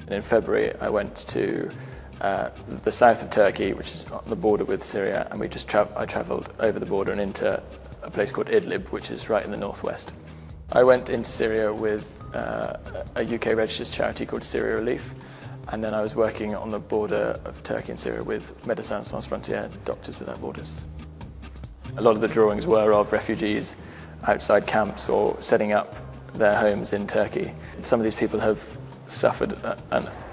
In February, I went to the south of Turkey, which is on the border with Syria, and I travelled over the border and into a place called Idlib, which is right in the northwest. I went into Syria with a UK-registered charity called Syria Relief, and then I was working on the border of Turkey and Syria with Médecins Sans Frontières, Doctors Without Borders. A lot of the drawings were of refugees outside camps or setting up their homes in Turkey. Some of these people have suffered a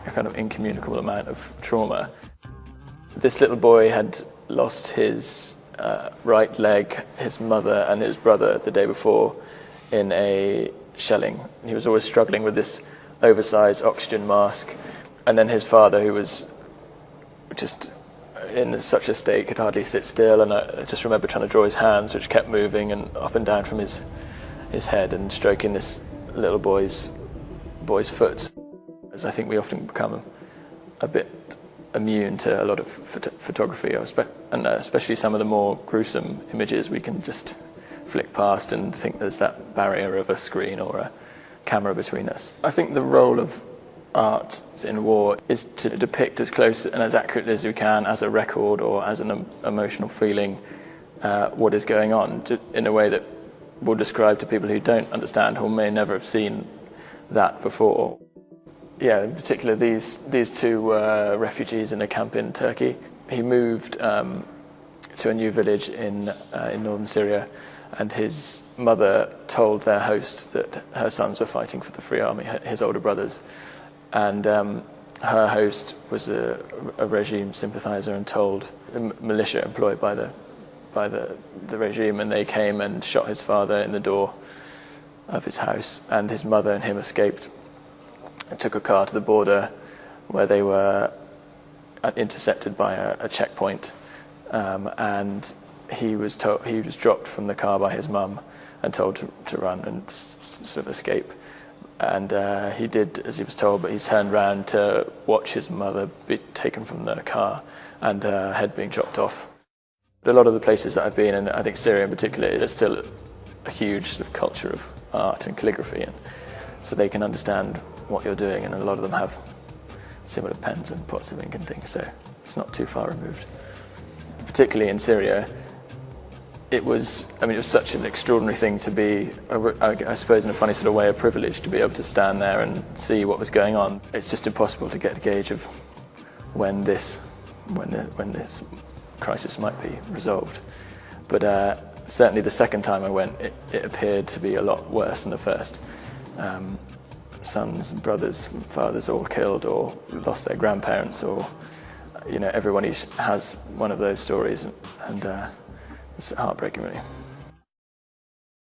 kind of incommunicable amount of trauma. This little boy had lost his right leg, his mother and his brother the day before in a shelling. He was always struggling with this oversized oxygen mask. And then his father, who was just in such a state, could hardly sit still. And I just remember trying to draw his hands, which kept moving and up and down from his head, and stroking this little boy's foot. As I think we often become a bit immune to a lot of photography, and especially some of the more gruesome images we can just flick past and think there's that barrier of a screen or a camera between us. I think the role of art in war is to depict as close and as accurately as you can, as a record or as an emotional feeling, what is going on, in a way that will describe to people who don't understand, who may never have seen that before. Yeah, in particular these two refugees in a camp in Turkey. He moved to a new village in northern Syria, and his mother told their host that her sons were fighting for the Free Army, his older brothers. And her host was a regime sympathizer and told the militia employed by the regime, and they came and shot his father in the door of his house, and his mother and him escaped and took a car to the border, where they were intercepted by a checkpoint, and he was dropped from the car by his mum and told to run and sort of escape. And he did as he was told, but he turned round to watch his mother be taken from the car and her head being chopped off. A lot of the places that I've been, and I think Syria in particular, is still a huge sort of culture of art and calligraphy, and so they can understand what you're doing, and a lot of them have similar pens and pots of ink and things, so it's not too far removed. Particularly in Syria, it was such an extraordinary thing to be, I suppose in a funny sort of way, a privilege to be able to stand there and see what was going on. It's just impossible to get a gauge of when this crisis might be resolved. But certainly the second time I went, it appeared to be a lot worse than the first. Sons and brothers and fathers all killed or lost their grandparents, or everyone has one of those stories, and it's heartbreaking, really.